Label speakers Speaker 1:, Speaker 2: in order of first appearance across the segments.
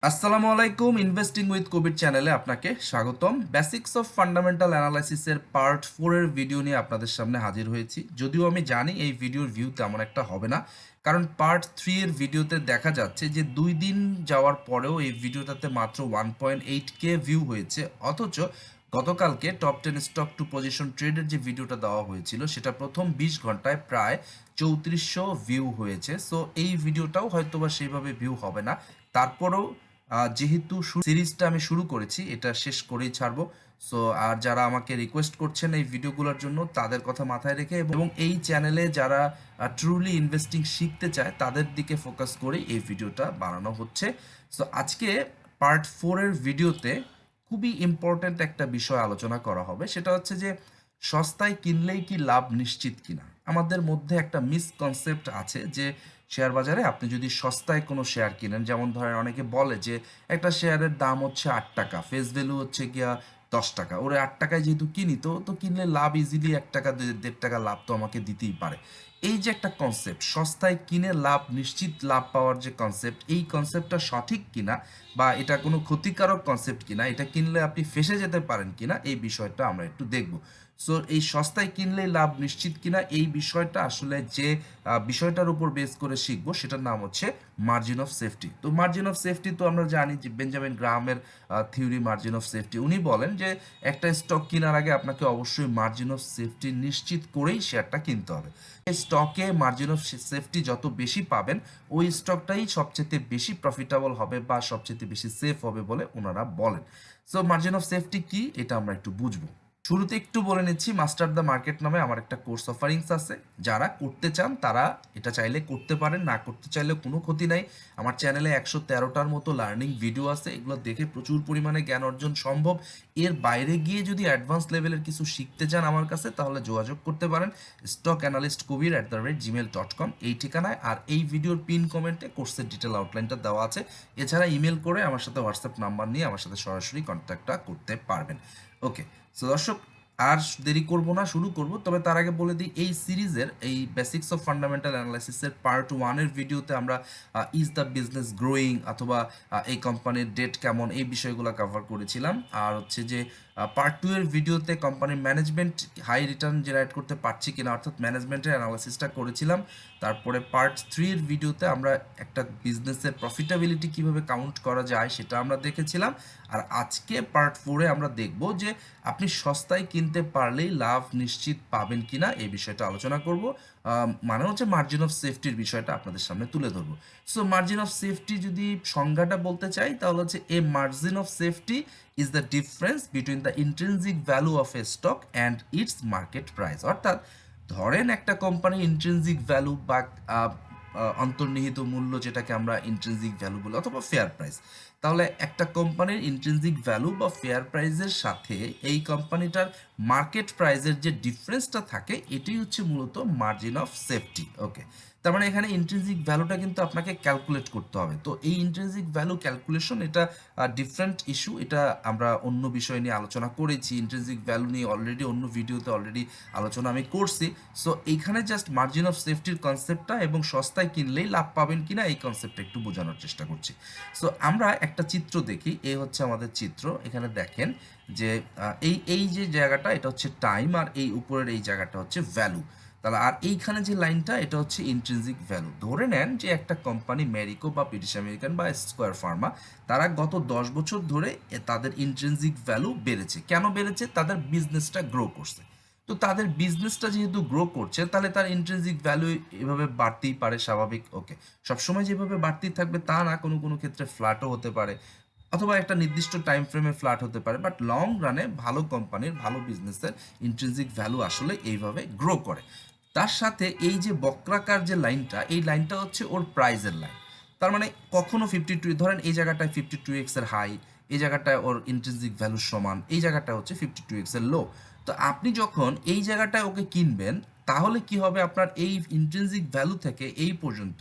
Speaker 1: আসসালামু আলাইকুম, investing with কবির চ্যানেলে আপনাকে স্বাগতম। বেসিক্স অফ ফান্ডামেন্টাল অ্যানালাইসিসের পার্ট 4 এর ভিডিও নিয়ে আপনাদের সামনে হাজির হয়েছি। যদিও আমি জানি এই ভিডিওর ভিউ তেমন একটা হবে না, কারণ পার্ট 3 এর ভিডিওতে দেখা যাচ্ছে যে 2 দিন যাওয়ার পরেও এই ভিডিওটাতে মাত্র 1.8K ভিউ হয়েছে, অথচ গতকালকে টপ 10 স্টক টু পজিশন ট্রেডের যে ভিডিওটা দেওয়া হয়েছিল সেটা প্রথম 20 ঘন্টায় প্রায় 3400 ভিউ হয়েছে। সো এই ভিডিওটাও হয়তোবা সেইভাবে ভিউ হবে না। তারপরেও যেহেতু সিরিজটা আমি শুরু করেছি, এটা শেষ করেই ছাড়বো। সো আর যারা আমাকে রিকোয়েস্ট করছেন এই ভিডিওগুলোর জন্য, তাদের কথা মাথায় রেখে এবং এই চ্যানেলে যারা ট্রুলি ইনভেস্টিং শিখতে চায় তাদের দিকে ফোকাস করে এই ভিডিওটা বানানো হচ্ছে। সো আজকে পার্ট 4 এর ভিডিওতে খুবই ইম্পর্ট্যান্ট একটা বিষয় আলোচনা করা হবে, সেটা হচ্ছে যে সস্তায় কিনলেই কি লাভ নিশ্চিত কিনা। আমাদের মধ্যে একটা মিসকনসেপ্ট আছে যে শেয়ার বাজারে আপনি যদি সস্তায় কোনো শেয়ার কিনেন, যেমন ধরেন অনেকে বলে যে একটা শেয়ারের দাম হচ্ছে 8 টাকা, ফেস ভ্যালু হচ্ছে গিয়া 10 টাকা, ওরে 8 টাকায় যেহেতু কিনি তো তো কিনলে লাভ ইজিলি 1 টাকা 1.5 টাকা লাভ তো আমাকে দিতেই পারে। এই যে একটা কনসেপ্ট, সস্তায় কিনে লাভ নিশ্চিত লাভ পাওয়ার যে কনসেপ্ট, এই কনসেপ্টটা সঠিক কিনা বা এটা কোনো ক্ষতিকারক কনসেপ্ট কিনা, এটা কিনলে আপনি ফেসে যেতে পারেন কিনা, এই বিষয়টা আমরা একটু দেখব। সো এই সস্তায় কিনলেই লাভ নিশ্চিত কিনা এই বিষয়টা আসলে যে বিষয়টার উপর বেস করে শিখবো সেটার নাম হচ্ছে মার্জিন অফ সেফটি। তো মার্জিন অফ সেফটি তো আমরা জানি যে বেঞ্জামিন গ্রাহামের থিওরি মার্জিন অফ সেফটি। উনি বলেন যে একটা স্টক কেনার আগে আপনাকে অবশ্যই মার্জিন অফ সেফটি নিশ্চিত করেই শেয়ারটা কিনতে হবে। এই স্টকে মার্জিন অফ সেফটি যত বেশি পাবেন, ওই স্টকটাই সবচেয়ে বেশি প্রফিটেবল হবে বা সবচেয়ে বেশি সেফ হবে বলে ওনারা বলেন। সো মার্জিন অফ সেফটি কি, এটা আমরা একটু বুঝবো। শুরুতে একটু বলে নিচ্ছি, মাস্টার দ্য মার্কেট নামে আমার একটা কোর্স অফারিংস আছে। যারা করতে চান তারা এটা চাইলে করতে পারেন, না করতে চাইলে কোনো ক্ষতি নাই। আমার চ্যানেলে 113টার মতো লার্নিং ভিডিও আছে, এগুলো দেখে প্রচুর পরিমাণে জ্ঞান অর্জন সম্ভব। এর বাইরে গিয়ে যদি অ্যাডভান্স লেভেলের কিছু শিখতে চান আমার কাছে, তাহলে যোগাযোগ করতে পারেন stockanalystkabir@gmail.com এই ঠিকানায়। আর এই ভিডিওর পিন কমেন্টে কোর্সের ডিটেল আউটলাইনটা দেওয়া আছে। এছাড়া ইমেল করে আমার সাথে হোয়াটসঅ্যাপ নাম্বার নিয়ে আমার সাথে সরাসরি কন্ট্যাক্টটা করতে পারবেন। ওকে, সো দর্শক, আর দেরি করব না, শুরু করব। তবে তার আগে বলে দিই, এই সিরিজের এই বেসিক্স অফ ফান্ডামেন্টাল অ্যানালাইসিসের পার্ট 1 এর ভিডিওতে আমরা ইজ দ্য বিজনেস গ্রোয়িং অথবা এই কোম্পানির ডেট কেমন, এই বিষয়গুলো কভার করেছিলাম। আর হচ্ছে যে পার্ট 2 এর ভিডিওতে কোম্পানির ম্যানেজমেন্ট হাই রিটার্ন জেনারেট করতে পারছি কিনা, অর্থাৎ ম্যানেজমেন্টের অ্যানালাইসিসটা করেছিলাম। তারপরে পার্ট 3 এর ভিডিওতে আমরা একটা বিজনেসের প্রফিটেবিলিটি কিভাবে কাউন্ট করা যায় সেটা আমরা দেখেছিলাম। আর আজকে পার্ট 4-এ আমরা দেখব যে আপনি সস্তায় কিনতে পারলেই লাভ নিশ্চিত পাবেন কিনা এই বিষয়টা আলোচনা করব। মানে হচ্ছে মার্জিন অফ সেফটির বিষয়টা আপনাদের সামনে তুলে ধরবো। সো মার্জিন অফ সেফটি যদি সংজ্ঞাটা বলতে চাই, তাহলে হচ্ছে a margin of safety is the difference between the intrinsic value of a stock and its market price. অর্থাৎ ধরেন একটা কোম্পানির ইন্ট্রিনসিক ভ্যালু বা অন্তর্নিহিত মূল্য, যেটাকে আমরা ইন্ট্রিনসিক ভ্যালু বলি অথবা ফেয়ার প্রাইস। তাহলে একটা কোম্পানির ইন্ট্রিনসিক ভ্যালু বা ফেয়ার প্রাইসের সাথে এই কোম্পানিটার মার্কেট প্রাইসের যে ডিফারেন্সটা থাকে, এটাই হচ্ছে মূলত মার্জিন অফ সেফটি। ওকে, তার মানে এখানে ইন্ট্রিনসিক ভ্যালুটা কিন্তু আপনাকে ক্যালকুলেট করতে হবে। তো এই ইন্ট্রিনসিক ভ্যালু ক্যালকুলেশন, এটা ডিফারেন্ট ইস্যু, এটা আমরা অন্য বিষয় নিয়ে আলোচনা করেছি। ইন্ট্রিনসিক ভ্যালু নিয়ে অলরেডি অন্য ভিডিওতে অলরেডি আলোচনা আমি করছি। সো এইখানে জাস্ট মার্জিন অফ সেফটির কনসেপ্টটা এবং সস্তায় কিনলেই লাভ পাবেন কিনা এই কনসেপ্টটা একটু বোঝানোর চেষ্টা করছি। সো আমরা একটা চিত্র দেখি, এই হচ্ছে আমাদের চিত্র। এখানে দেখেন যে এই এই যে জায়গাটা, এটা হচ্ছে টাইম, আর এই উপরের এই জায়গাটা হচ্ছে ভ্যালু। তাহলে আর এইখানে যে লাইনটা, এটা হচ্ছে ইন্ট্রিনসিক ভ্যালু। ধরে নেন যে একটা কোম্পানি ম্যারিকো বা ব্রিটিশ আমেরিকান বা স্কোয়ার ফার্মা, তারা গত 10 বছর ধরে তাদের ইন্ট্রিনসিক ভ্যালু বেড়েছে। কেন বেড়েছে? তাদের বিজনেসটা গ্রো করছে। তো তাদের বিজনেসটা যেহেতু গ্রো করছে, তাহলে তার ইন্ট্রিনসিক ভ্যালু এভাবে বাড়তেই পারে, স্বাভাবিক। ওকে, সবসময় যেভাবে বাড়তেই থাকবে তা না, কোনো কোনো ক্ষেত্রে ফ্ল্যাটও হতে পারে, অথবা একটা নির্দিষ্ট টাইম ফ্রেমে ফ্ল্যাট হতে পারে। বাট লং রানে ভালো কোম্পানির, ভালো বিজনেসের ইন্ট্রিনসিক ভ্যালু আসলে এইভাবে গ্রো করে। তার সাথে এই যে বক্রাকার যে লাইনটা, এই লাইনটা হচ্ছে ওর প্রাইজের লাইন। তার মানে কখনো 52, ধরেন এই জায়গাটায় 52x এর হাই, এই জায়গাটায় ওর ইন্ট্রিনসিক ভ্যালুর সমান, এই জায়গাটা হচ্ছে 52x এর লো। তো আপনি যখন এই জায়গাটায় ওকে কিনবেন, তাহলে কি হবে, আপনার এই ইন্ট্রিনসিক ভ্যালু থেকে এই পর্যন্ত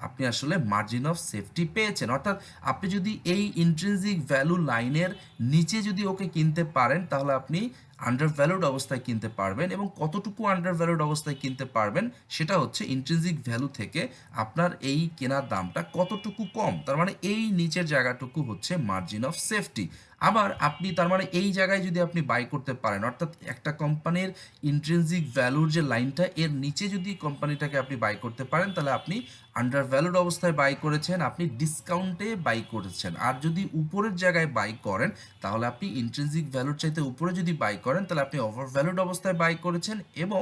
Speaker 1: আপনি আসলে মার্জিন অফ সেফটি পেয়েছেন। অর্থাৎ আপনি যদি এই ইন্ট্রিনসিক ভ্যালু লাইনের নিচে যদি ওকে কিনতে পারেন, তাহলে আপনি আন্ডার ভ্যালুড অবস্থায় কিনতে পারবেন, এবং কতটুকু আন্ডার ভ্যালুড অবস্থায় কিনতে পারবেন সেটা হচ্ছে ইন্ট্রিনসিক ভ্যালু থেকে আপনার এই কেনার দামটা কতটুকু কম, তার মানে এই নিচের জায়গাটুকু হচ্ছে মার্জিন অফ সেফটি। আবার আপনি তার মানে এই জায়গায় যদি আপনি বাই করতে পারেন, অর্থাৎ একটা কোম্পানির ইন্ট্রিনসিক ভ্যালুর যে লাইনটা এর নিচে যদি কোম্পানিটাকে আপনি বাই করতে পারেন, তাহলে আপনি আন্ডার ভ্যালুড অবস্থায় বাই করেছেন, আপনি ডিসকাউন্টে বাই করেছেন। আর যদি উপরের জায়গায় বাই করেন, তাহলে আপনি ইন্ট্রিনসিক ভ্যালুর চাইতে উপরে যদি বাই করেন, তাহলে আপনি ওভার ভ্যালুড অবস্থায় বাই করেছেন, এবং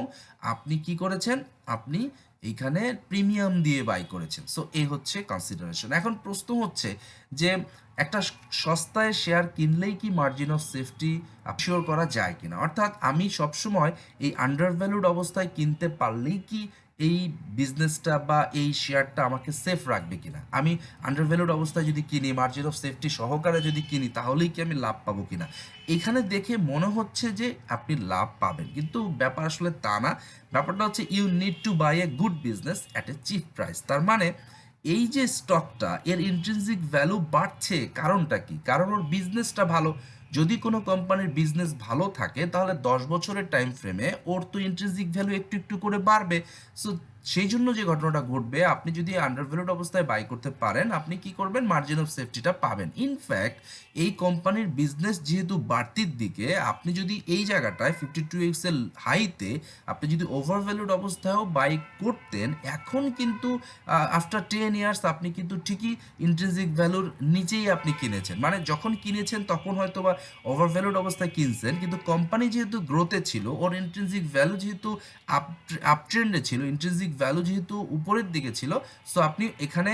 Speaker 1: আপনি কি করেছেন, আপনি এইখানে প্রিমিয়াম দিয়ে বাই করেছেন। সো এই হচ্ছে কনসিডারেশন। এখন প্রশ্ন হচ্ছে যে একটা সস্তায় শেয়ার কিনলেই কি মার্জিন অফ সেফটি শিওর করা যায় কিনা, অর্থাৎ আমি সবসময় এই আন্ডার ভ্যালুড অবস্থায় কিনতে পারলেই কি এই বিজনেসটা বা এই শেয়ারটা আমাকে সেফ রাখবে কিনা। আমি আন্ডার ভ্যালুড অবস্থায় যদি কিনি, মার্জিন অফ সেফটি সহকারে যদি কিনি, তাহলেই কি আমি লাভ পাবো কিনা। এখানে দেখে মনে হচ্ছে যে আপনি লাভ পাবেন, কিন্তু ব্যাপার আসলে তা না। ব্যাপারটা হচ্ছে you need to buy a good business at a cheap price. তার মানে এই যে স্টকটা এর ইন্ট্রিনসিক ভ্যালু বাড়ছে, কারণটা কি? কারণ ওর বিজনেসটা ভালো। যদি কোনো কোম্পানির বিজনেস ভালো থাকে, তাহলে 10 বছরের টাইম ফ্রেমে ওর তো ইন্ট্রিনসিক ভ্যালু একটু একটু করে বাড়বে। সো সেই জন্য যে ঘটনাটা ঘটবে, আপনি যদি আন্ডার ভ্যালুড অবস্থায় বাই করতে পারেন, আপনি কি করবেন, মার্জিন অফ সেফটিটা পাবেন। ইনফ্যাক্ট এই কোম্পানির বিজনেস যেহেতু বাড়তির দিকে, আপনি যদি এই জায়গাটায় 52x এর হাইতে আপনি যদি ওভার ভ্যালুড অবস্থায়ও বাই করতেন, এখন কিন্তু আফটার 10 ইয়ার্স আপনি কিন্তু ঠিকই ইন্ট্রিনসিক ভ্যালুর নিচেই আপনি কিনেছেন। মানে যখন কিনেছেন তখন হয়তো বা ওভার ভ্যালুড অবস্থায় কিনছেন, কিন্তু কোম্পানি যেহেতু গ্রোথে ছিল, ওর ইন্ট্রিনসিক ভ্যালু যেহেতু আপ ট্রেন্ডে ছিল, ইন্ট্রিনসিক ভ্যালু যেহেতু উপরের দিকে ছিল, সো আপনি এখানে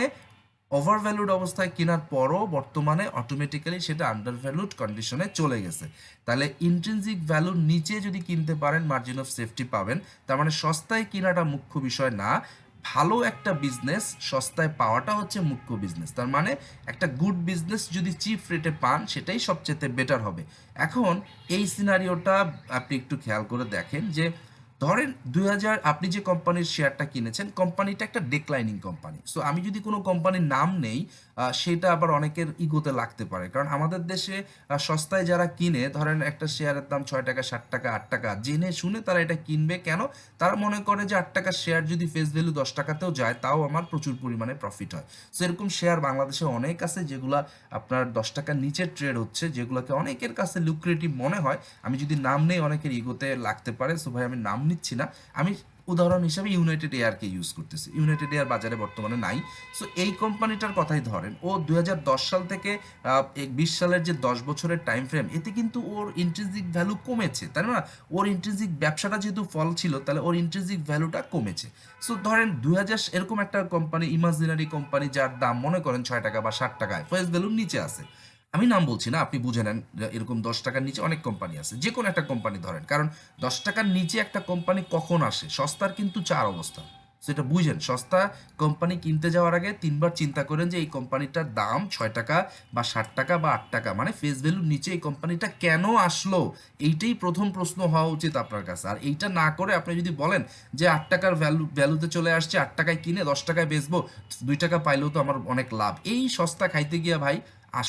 Speaker 1: ওভার ভ্যালুড অবস্থায় কেনার পরও বর্তমানে অটোমেটিক্যালি সেটা আন্ডার ভ্যালুড কন্ডিশনে চলে গেছে। তাহলে ইন্ট্রিনসিক ভ্যালুর নিচে যদি কিনতে পারেন, মার্জিন অফ সেফটি পাবেন। তার মানে সস্তায় কেনাটা মুখ্য বিষয় না, ভালো একটা বিজনেস সস্তায় পাওয়াটা হচ্ছে মুখ্য বিজনেস। তার মানে একটা গুড বিজনেস যদি চিপ রেটে পান, সেটাই সবচেয়ে বেটার হবে। এখন এই সিনারিওটা আপনি একটু খেয়াল করে দেখেন যে ধরেন 2000 আপনি যে কোম্পানির শেয়ারটা কিনেছেন, কোম্পানিটা একটা ডিক্লাইনিং কোম্পানি। সো আমি যদি কোনো কোম্পানির নাম নেই, সেটা আবার অনেকের ইগোতে লাগতে পারে, কারণ আমাদের দেশে সস্তায় যারা কিনে, ধরেন একটা শেয়ারের দাম 6 টাকা, 7 টাকা, 8 টাকা, জেনে শুনে তারা এটা কিনবে কেন? তারা মনে করে যে 8 টাকার শেয়ার যদি ফেস ভ্যালু 10 টাকাতেও যায়, তাও আমার প্রচুর পরিমাণে প্রফিট হয়। সো এরকম শেয়ার বাংলাদেশে অনেক আছে, যেগুলা আপনার 10 টাকার নিচে ট্রেড হচ্ছে, যেগুলোকে অনেকের কাছে লুক্রেটিভ মনে হয়। আমি যদি নাম নেই, অনেকের ইগোতে লাগতে পারে, সো ভাই আমি নাম নিচ্ছি না। আমি উদাহরণ হিসাবে ইউনাইটেড এয়ারকে ইউজ করতেছি। ইউনাইটেড এয়ার বাজারে বর্তমানে নাই। সো এই কোম্পানিটার কথাই ধরেন, ও 2010 সাল থেকে 20 সালের যে 10 বছরের টাইম ফ্রেম, এতে কিন্তু ওর ইন্ট্রিনসিক ভ্যালু কমেছে, তাই না? ওর ইন্ট্রিনসিক ব্যবসাটা যেহেতু ফল ছিল, তাহলে ওর ইন্ট্রিনসিক ভ্যালুটা কমেছে। সো ধরেন 2000 এরকম একটা কোম্পানি, ইমাজিনারি কোম্পানি, যার দাম মনে করেন 6 টাকা বা 7 টাকায় ফেস ভ্যালুর নিচে আছে। আমি নাম বলছি না, আপনি বুঝে নেন, এরকম 10 টাকার নিচে অনেক কোম্পানি আছে। যে কোনো একটা কোম্পানি ধরেন, কারণ 10 টাকার নিচে একটা কোম্পানি কখন আসে? সস্তার কিন্তু চার অবস্থা। সেটা বুঝেন, সস্তা কোম্পানি কিনতে যাওয়ার আগে 3বার চিন্তা করেন যে এই কোম্পানিটার দাম 6 টাকা বা 7 টাকা বা 8 টাকা, মানে ফেস ভ্যালুর নিচে এই কোম্পানিটা কেন আসলো? এইটাই প্রথম প্রশ্ন হওয়া উচিত আপনার কাছে। আর এইটা না করে আপনি যদি বলেন যে 8 টাকার ভ্যালুতে চলে আসছে, 8 টাকায় কিনে 10 টাকায় বেচবো, 2 টাকা পাইলেও তো আমার অনেক লাভ, এই সস্তা খাইতে গিয়া ভাই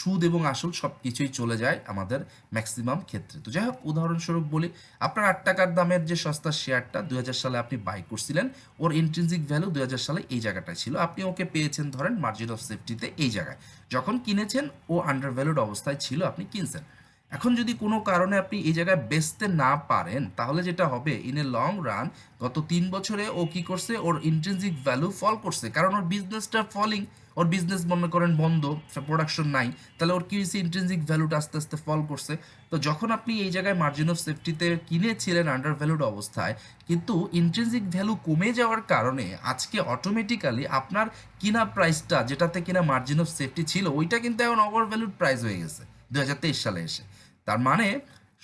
Speaker 1: সুদ এবং আসল সব কিছুই চলে যায় আমাদের ম্যাক্সিমাম ক্ষেত্রে। তো যাই হোক, উদাহরণস্বরূপ বলি, আপনার 8 টাকার দামের যে সস্তা শেয়ারটা 2000 সালে আপনি বাই করছিলেন, ওর ইন্ট্রিনসিক ভ্যালু 2000 সালে এই জায়গাটায় ছিল, আপনি ওকে পেয়েছেন ধরেন মার্জিন অফ সেফটিতে এই জায়গায়। যখন কিনেছেন ও আন্ডার ভ্যালুড অবস্থায় ছিল, আপনি কিনছেন। এখন যদি কোনো কারণে আপনি এই জায়গায় বেচতে না পারেন, তাহলে যেটা হবে, ইন এ লং রান, গত 3 বছরে ও কি করছে, ওর ইন্ট্রিনসিক ভ্যালু ফল করছে, কারণ ওর বিজনেসটা ফলিং, ওর বিজনেস মনে করেন বন্ধ, প্রোডাকশন নাই, তাহলে ওর কি হয়েছে, ইন্ট্রিনসিক ভ্যালুটা আস্তে আস্তে ফল করছে। তো যখন আপনি এই জায়গায় মার্জিন অফ সেফটিতে কিনেছিলেন আন্ডার ভ্যালুড অবস্থায়, কিন্তু ইন্ট্রিনসিক ভ্যালু কমে যাওয়ার কারণে আজকে অটোমেটিক্যালি আপনার কিনা প্রাইসটা, যেটাতে কিনা মার্জিন অফ সেফটি ছিল, ওইটা কিন্তু এখন ওভার ভ্যালুড প্রাইস হয়ে গেছে 2023 সালে এসে। তার মানে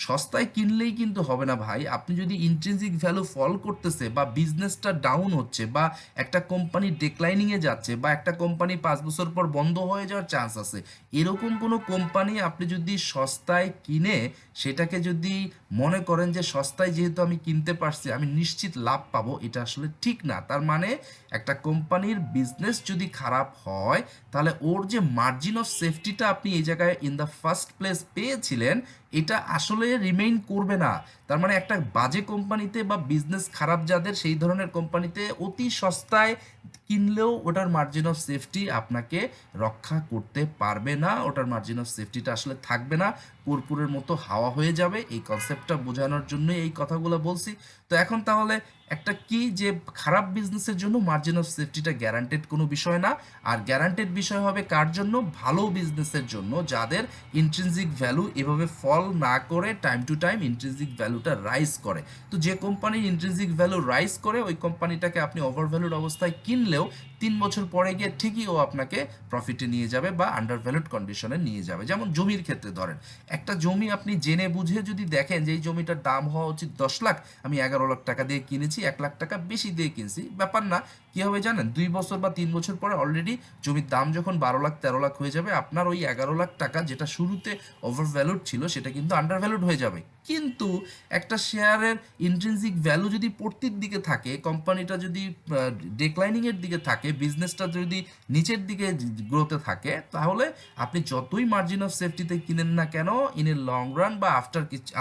Speaker 1: সস্তায় কিনলেই কিন্তু হবে না ভাই। আপনি যদি ইন্ট্রিনসিক ভ্যালু ফল করতেছে, বা বিজনেসটা ডাউন হচ্ছে, বা একটা কোম্পানি ডিক্লাইনিংয়ে যাচ্ছে, বা একটা কোম্পানি 5 বছর পর বন্ধ হয়ে যাওয়ার চান্স আছে, এরকম কোনো কোম্পানি আপনি যদি সস্তায় কিনে সেটাকে যদি মনে করেন যে সস্তায় যেহেতু আমি কিনতে পারছি, আমি নিশ্চিত লাভ পাবো, এটা আসলে ঠিক না। তার মানে একটা কোম্পানির বিজনেস যদি খারাপ হয়, তাহলে ওর যে মার্জিন অফ সেফটিটা আপনি এই জায়গায় ইন দ্য ফার্স্ট প্লেস পেয়েছিলেন, এটা আসলে হয়ে রিমেইন করবে না। তার মানে একটা বাজে কোম্পানিতে বা বিজনেস খারাপ যাদের, সেই ধরনের কোম্পানিতে অতি সস্তায় কিনলেও ওটার মার্জিন অফ সেফটি আপনাকে রক্ষা করতে পারবে না, ওটার মার্জিন অফ সেফটিটা আসলে থাকবে না, কর্পূরের মতো হাওয়া হয়ে যাবে। এই কনসেপ্টটা বোঝানোর জন্যই এই কথাগুলো বলছি। তো এখন তাহলে একটা কি যে খারাপ বিজনেসের জন্য মার্জিন অফ সেফটিটা গ্যারান্টেড কোনো বিষয় না, আর গ্যারান্টেড বিষয় হবে কার জন্য? ভালো বিজনেসের জন্য, যাদের ইন্ট্রিনসিক ভ্যালু এভাবে ফল না করে টাইম টু টাইম ইন্ট্রিনসিক ভ্যালুটা রাইজ করে। তো যে কোম্পানির ইন্ট্রিনসিক ভ্যালু রাইজ করে ওই কোম্পানিটাকে আপনি ওভার ভ্যালুড অবস্থায় কিনলেও 3 বছর পরে গিয়ে ঠিকই ও আপনাকে প্রফিটে নিয়ে যাবে বা আন্ডার ভ্যালুড কন্ডিশনে নিয়ে যাবে। যেমন জমির ক্ষেত্রে ধরেন, একটা জমি আপনি জেনে বুঝে যদি দেখেন যে এই জমিটার দাম হওয়া উচিত 10 লাখ, আমি 11 লাখ টাকা দিয়ে কিনেছি, 1 লাখ টাকা বেশি দিয়ে কিনছি, ব্যাপার না। কি হবে জানেন? 2 বছর বা 3 বছর পরে অলরেডি জমির দাম যখন 12 লাখ 13 লাখ হয়ে যাবে, আপনার ওই 11 লাখ টাকা যেটা শুরুতে ওভার ভ্যালুড ছিল সেটা কিন্তু আন্ডার ভ্যালুড হয়ে যাবে। কিন্তু একটা শেয়ারের ইন্ট্রিনসিক ভ্যালু যদি পড়তির দিকে থাকে, কোম্পানিটা যদি ডিক্লাইনিংয়ের দিকে থাকে, বিজনেসটা যদি নিচের দিকে গ্রোতে থাকে, তাহলে আপনি যতই মার্জিন অফ সেফটিতে কিনেন না কেন, ইন এ লং রান বা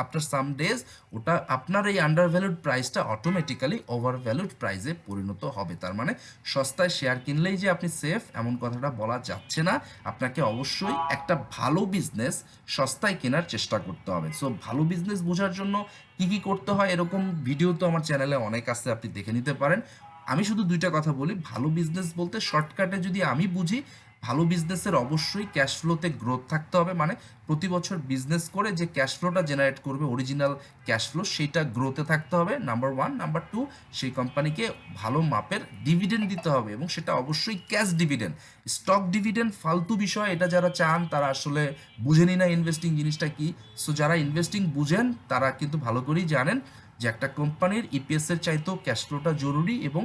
Speaker 1: আফটার সাম ডেজ, ওটা আপনার এই আন্ডার ভ্যালুড প্রাইসটা অটোমেটিক্যালি ওভার ভ্যালুড প্রাইসে পরিণত হবে। তার মানে সস্তায় শেয়ার কিনলেই যে আপনি সেফ এমন কথাটা বলা যাচ্ছে না। আপনাকে অবশ্যই একটা ভালো বিজনেস সস্তায় কেনার চেষ্টা করতে হবে। সো ভালো বিজনেস বোঝার জন্য কি কি করতে হয়, এরকম ভিডিও তো আমার চ্যানেলে অনেক আছে, আপনি দেখে নিতে পারেন। আমি শুধু দুইটা কথা বলি, ভালো বিজনেস বলতে শর্টকাটে যদি আমি বুঝি, ভালো বিজনেসের অবশ্যই ক্যাশ ফ্লোতে গ্রোথ থাকতে হবে। মানে প্রতি বছর বিজনেস করে যে ক্যাশ ফ্লোটা জেনারেট করবে, অরিজিনাল ক্যাশ ফ্লো, সেইটা গ্রোথে থাকতে হবে, নাম্বার ওয়ান। নাম্বার টু, সেই কোম্পানিকে ভালো মাপের ডিভিডেন্ড দিতে হবে, এবং সেটা অবশ্যই ক্যাশ ডিভিডেন্ড। স্টক ডিভিডেন্ড ফালতু বিষয়, এটা যারা চান তারা আসলে বুঝেনি না ইনভেস্টিং জিনিসটা কি। সো যারা ইনভেস্টিং বুঝেন তারা কিন্তু ভালো করেই জানেন যে একটা কোম্পানির ইপিএসের চাইতেও ক্যাশ ফ্লোটা জরুরি, এবং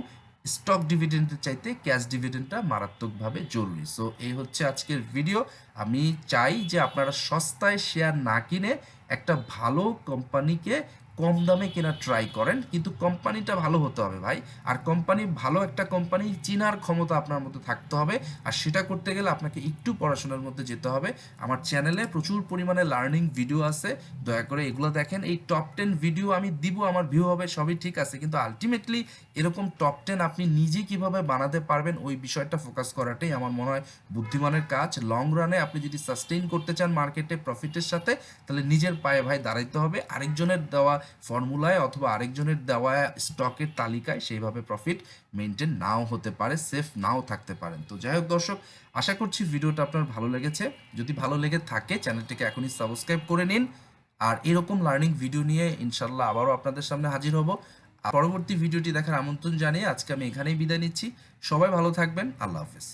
Speaker 1: স্টক ডিভিডেন্ডের চাইতে ক্যাশ ডিভিডেন্ডটা মারাত্মকভাবে জরুরি। সো এই হচ্ছে আজকের ভিডিও। আমি চাই যে আপনারা সস্তায় শেয়ার না কিনে একটা ভালো কোম্পানিকে কম দামে কেনা ট্রাই করেন, কিন্তু কোম্পানিটা ভালো হতে হবে ভাই। আর কোম্পানি ভালো, একটা কোম্পানি চিনার ক্ষমতা আপনার মধ্যে থাকতে হবে, আর সেটা করতে গেলে আপনাকে একটু পড়াশোনার মধ্যে যেতে হবে। আমার চ্যানেলে প্রচুর পরিমাণে লার্নিং ভিডিও আছে, দয়া করে এগুলো দেখেন। এই টপ 10 ভিডিও আমি দিব, আমার ভিউ হবে, সবই ঠিক আছে, কিন্তু আলটিমেটলি এরকম টপ 10 আপনি নিজে কিভাবে বানাতে পারবেন ওই বিষয়টা ফোকাস করাটাই আমার মনে হয় বুদ্ধিমানের কাজ। লং রানে আপনি যদি সাস্টেইন করতে চান মার্কেটে প্রফিটের সাথে, তাহলে নিজের পায়ে ভাই দাঁড়াইতে হবে। আরেকজনের দেওয়া ফর্মুলায় অথবা আরেকজনের দেওয়া স্টকের তালিকায় সেইভাবে প্রফিট মেনটেন নাও হতে পারে, সেফ নাও থাকতে পারেন। তো যাই হোক দর্শক, আশা করছি ভিডিওটা আপনার ভালো লেগেছে। যদি ভালো লেগে থাকে চ্যানেলটিকে এখনই সাবস্ক্রাইব করে নিন, আর এরকম লার্নিং ভিডিও নিয়ে ইনশাল্লাহ আবারও আপনাদের সামনে হাজির হব। পরবর্তী ভিডিওটি দেখার আমন্ত্রণ জানিয়ে আজকে আমি এখানেই বিদায় নিচ্ছি। সবাই ভালো থাকবেন, আল্লাহ হাফেজ।